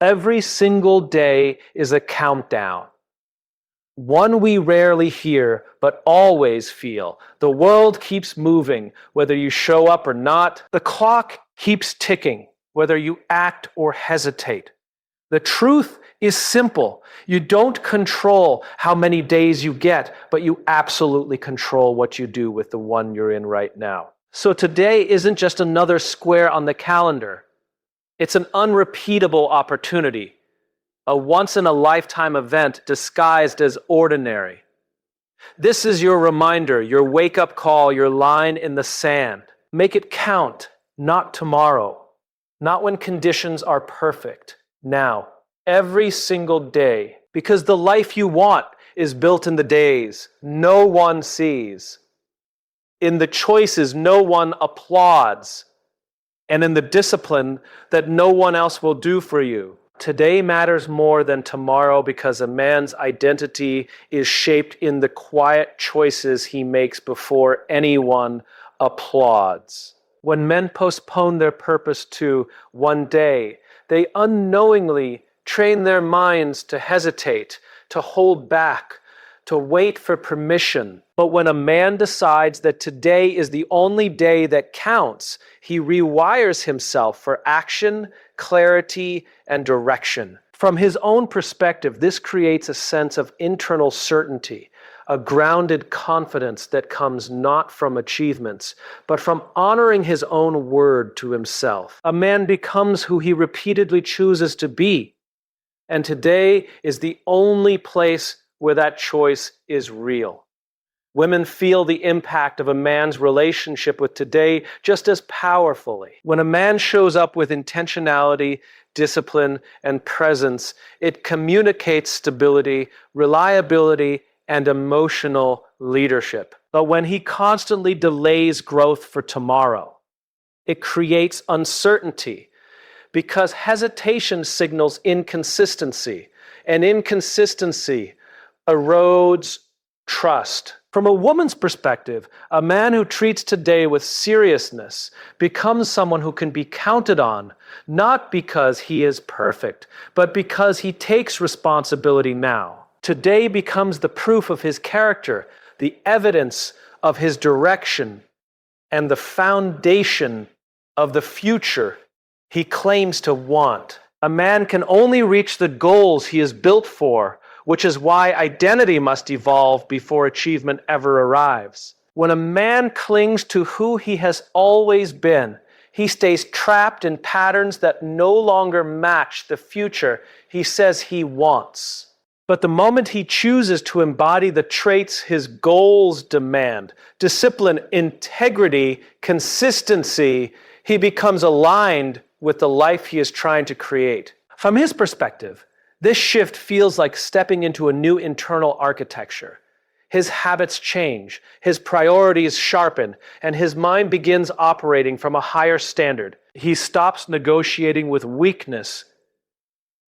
Every single day is a countdown. One we rarely hear, but always feel. The world keeps moving, whether you show up or not. The clock keeps ticking, whether you act or hesitate. The truth is simple. You don't control how many days you get, but you absolutely control what you do with the one you're in right now. So today isn't just another square on the calendar. It's an unrepeatable opportunity, a once-in-a-lifetime event disguised as ordinary. This is your reminder, your wake-up call, your line in the sand. Make it count, not tomorrow, not when conditions are perfect. Now, every single day, because the life you want is built in the days no one sees, in the choices no one applauds, and in the discipline that no one else will do for you. Today matters more than tomorrow because a man's identity is shaped in the quiet choices he makes before anyone applauds. When men postpone their purpose to one day, they unknowingly train their minds to hesitate, to hold back, to wait for permission. But when a man decides that today is the only day that counts, he rewires himself for action, clarity, and direction. From his own perspective, this creates a sense of internal certainty, a grounded confidence that comes not from achievements, but from honoring his own word to himself. A man becomes who he repeatedly chooses to be, and today is the only place where that choice is real. Women feel the impact of a man's relationship with today just as powerfully. When a man shows up with intentionality, discipline, and presence, it communicates stability, reliability, and emotional leadership. But when he constantly delays growth for tomorrow, it creates uncertainty because hesitation signals inconsistency, and inconsistency erodes trust. From a woman's perspective, a man who treats today with seriousness becomes someone who can be counted on, not because he is perfect, but because he takes responsibility now. Today becomes the proof of his character, the evidence of his direction, and the foundation of the future he claims to want. A man can only reach the goals he is built for, which is why identity must evolve before achievement ever arrives. When a man clings to who he has always been, he stays trapped in patterns that no longer match the future he says he wants. But the moment he chooses to embody the traits his goals demand, discipline, integrity, consistency, he becomes aligned with the life he is trying to create. From his perspective, this shift feels like stepping into a new internal architecture. His habits change, his priorities sharpen, and his mind begins operating from a higher standard. He stops negotiating with weakness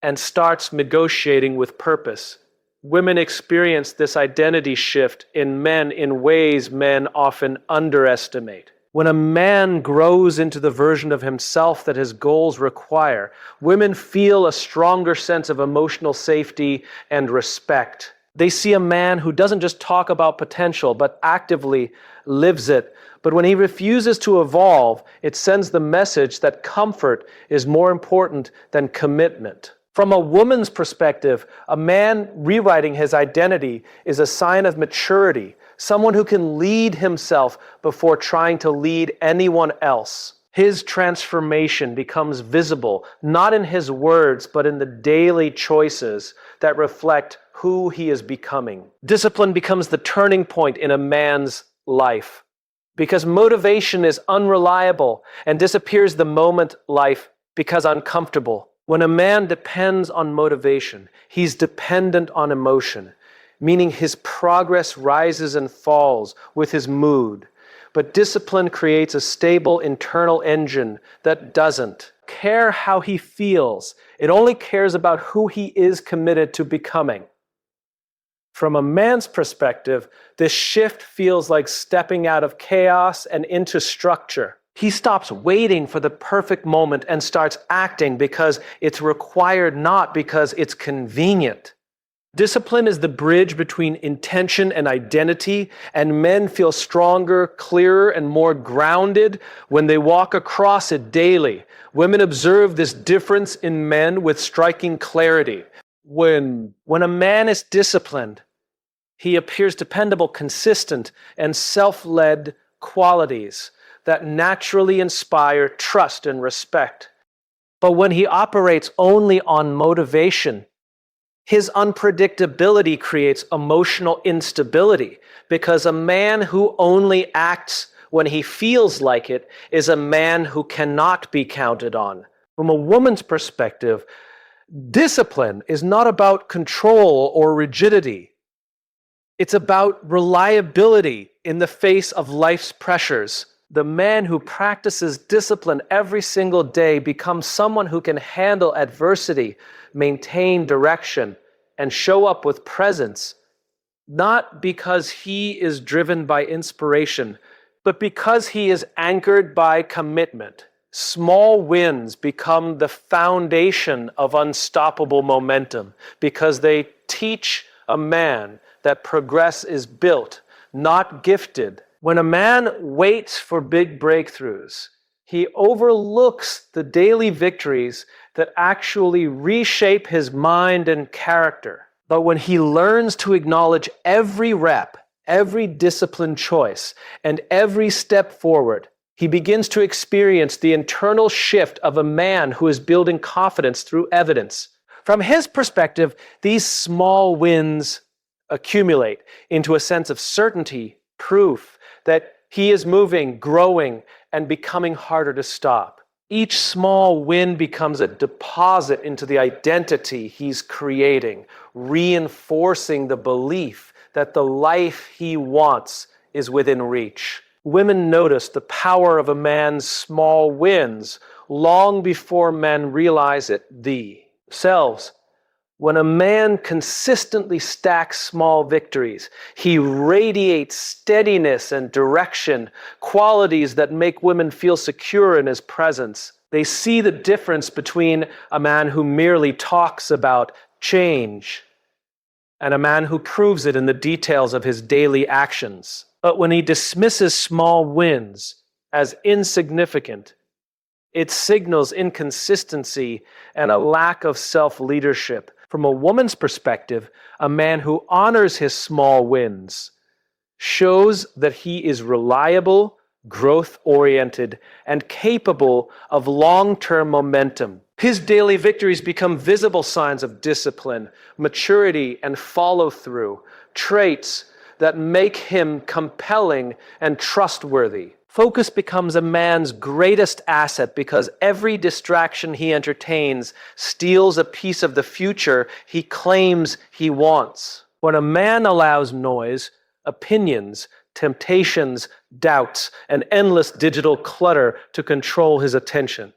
and starts negotiating with purpose. Women experience this identity shift in men in ways men often underestimate. When a man grows into the version of himself that his goals require, women feel a stronger sense of emotional safety and respect. They see a man who doesn't just talk about potential, but actively lives it. But when he refuses to evolve, it sends the message that comfort is more important than commitment. From a woman's perspective, a man rewriting his identity is a sign of maturity, someone who can lead himself before trying to lead anyone else. His transformation becomes visible, not in his words, but in the daily choices that reflect who he is becoming. Discipline becomes the turning point in a man's life, because motivation is unreliable and disappears the moment life becomes uncomfortable. When a man depends on motivation, he's dependent on emotion, meaning his progress rises and falls with his mood. But discipline creates a stable internal engine that doesn't care how he feels. It only cares about who he is committed to becoming. From a man's perspective, this shift feels like stepping out of chaos and into structure. He stops waiting for the perfect moment and starts acting because it's required, not because it's convenient. Discipline is the bridge between intention and identity, and men feel stronger, clearer, and more grounded when they walk across it daily. Women observe this difference in men with striking clarity. When a man is disciplined, he appears dependable, consistent, and self-led qualities that naturally inspire trust and respect. But when he operates only on motivation, his unpredictability creates emotional instability, because a man who only acts when he feels like it is a man who cannot be counted on. From a woman's perspective, discipline is not about control or rigidity. It's about reliability in the face of life's pressures. The man who practices discipline every single day becomes someone who can handle adversity, maintain direction, and show up with presence, not because he is driven by inspiration, but because he is anchored by commitment. Small wins become the foundation of unstoppable momentum because they teach a man that progress is built, not gifted. When a man waits for big breakthroughs, he overlooks the daily victories that actually reshape his mind and character. But when he learns to acknowledge every rep, every disciplined choice, and every step forward, he begins to experience the internal shift of a man who is building confidence through evidence. From his perspective, these small wins accumulate into a sense of certainty, proof that he is moving, growing, and becoming harder to stop. Each small win becomes a deposit into the identity he's creating, reinforcing the belief that the life he wants is within reach. Women notice the power of a man's small wins long before men realize it themselves. When a man consistently stacks small victories, he radiates steadiness and direction, qualities that make women feel secure in his presence. They see the difference between a man who merely talks about change and a man who proves it in the details of his daily actions. But when he dismisses small wins as insignificant, it signals inconsistency and a lack of self-leadership. From a woman's perspective, a man who honors his small wins shows that he is reliable, growth-oriented, and capable of long-term momentum. His daily victories become visible signs of discipline, maturity, and follow-through, traits that make him compelling and trustworthy. Focus becomes a man's greatest asset because every distraction he entertains steals a piece of the future he claims he wants. When a man allows noise, opinions, temptations, doubts, and endless digital clutter to control his attention,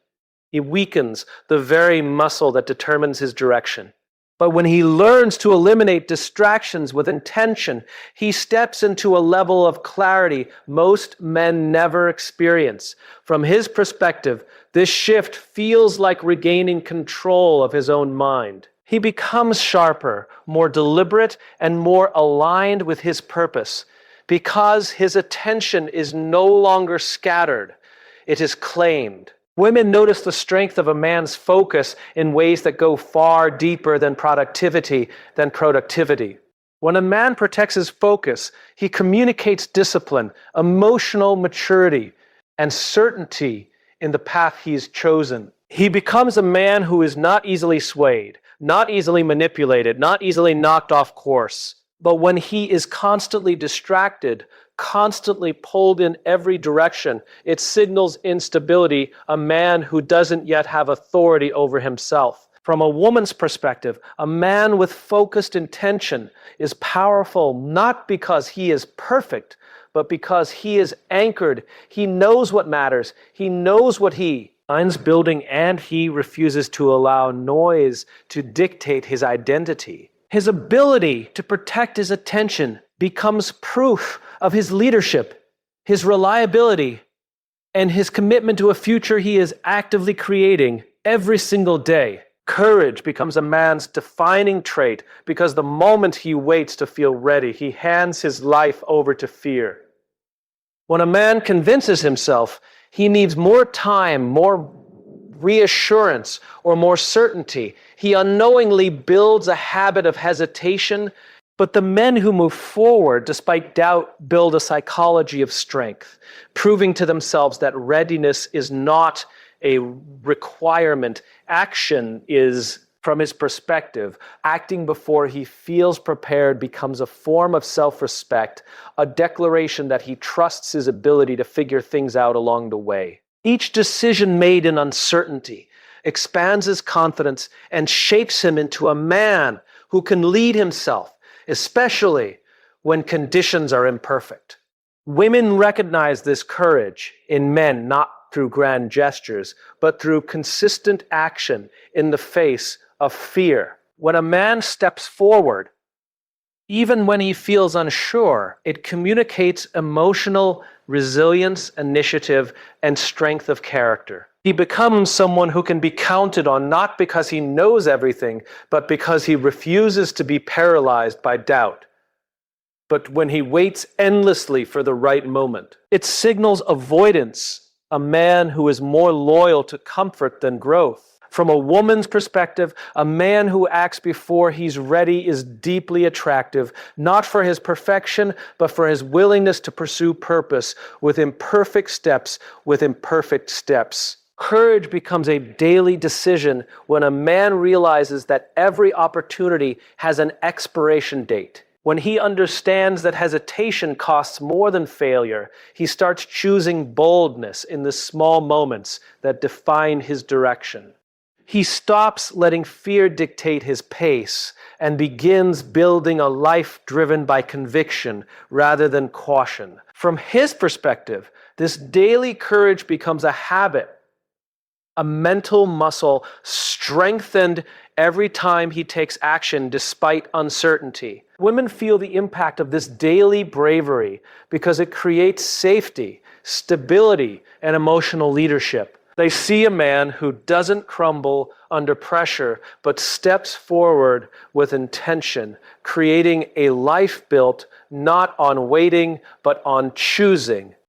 he weakens the very muscle that determines his direction. But when he learns to eliminate distractions with intention, he steps into a level of clarity most men never experience. From his perspective, this shift feels like regaining control of his own mind. He becomes sharper, more deliberate, and more aligned with his purpose because his attention is no longer scattered. It is claimed. Women notice the strength of a man's focus in ways that go far deeper than productivity. When a man protects his focus, he communicates discipline, emotional maturity, and certainty in the path he's chosen. He becomes a man who is not easily swayed, not easily manipulated, not easily knocked off course. But when he is constantly distracted, constantly pulled in every direction, it signals instability, a man who doesn't yet have authority over himself. From a woman's perspective, a man with focused intention is powerful not because he is perfect, but because he is anchored. He knows what matters. He knows what he finds building, and he refuses to allow noise to dictate his identity. His ability to protect his attention becomes proof of his leadership, his reliability, and his commitment to a future he is actively creating every single day. Courage becomes a man's defining trait because the moment he waits to feel ready, he hands his life over to fear. When a man convinces himself he needs more time, more reassurance, or more certainty, he unknowingly builds a habit of hesitation. But the men who move forward despite doubt build a psychology of strength, proving to themselves that readiness is not a requirement. Action is, from his perspective, acting before he feels prepared becomes a form of self-respect, a declaration that he trusts his ability to figure things out along the way. Each decision made in uncertainty expands his confidence and shapes him into a man who can lead himself, especially when conditions are imperfect. Women recognize this courage in men not through grand gestures, but through consistent action in the face of fear. When a man steps forward, even when he feels unsure, it communicates emotional resilience, initiative, and strength of character. He becomes someone who can be counted on not because he knows everything, but because he refuses to be paralyzed by doubt. But when he waits endlessly for the right moment, it signals avoidance, a man who is more loyal to comfort than growth. From a woman's perspective, a man who acts before he's ready is deeply attractive, not for his perfection, but for his willingness to pursue purpose with imperfect steps, Courage becomes a daily decision when a man realizes that every opportunity has an expiration date. When he understands that hesitation costs more than failure, he starts choosing boldness in the small moments that define his direction. He stops letting fear dictate his pace and begins building a life driven by conviction rather than caution. From his perspective, this daily courage becomes a habit, a mental muscle strengthened every time he takes action despite uncertainty. Women feel the impact of this daily bravery because it creates safety, stability, and emotional leadership. They see a man who doesn't crumble under pressure, but steps forward with intention, creating a life built not on waiting, but on choosing.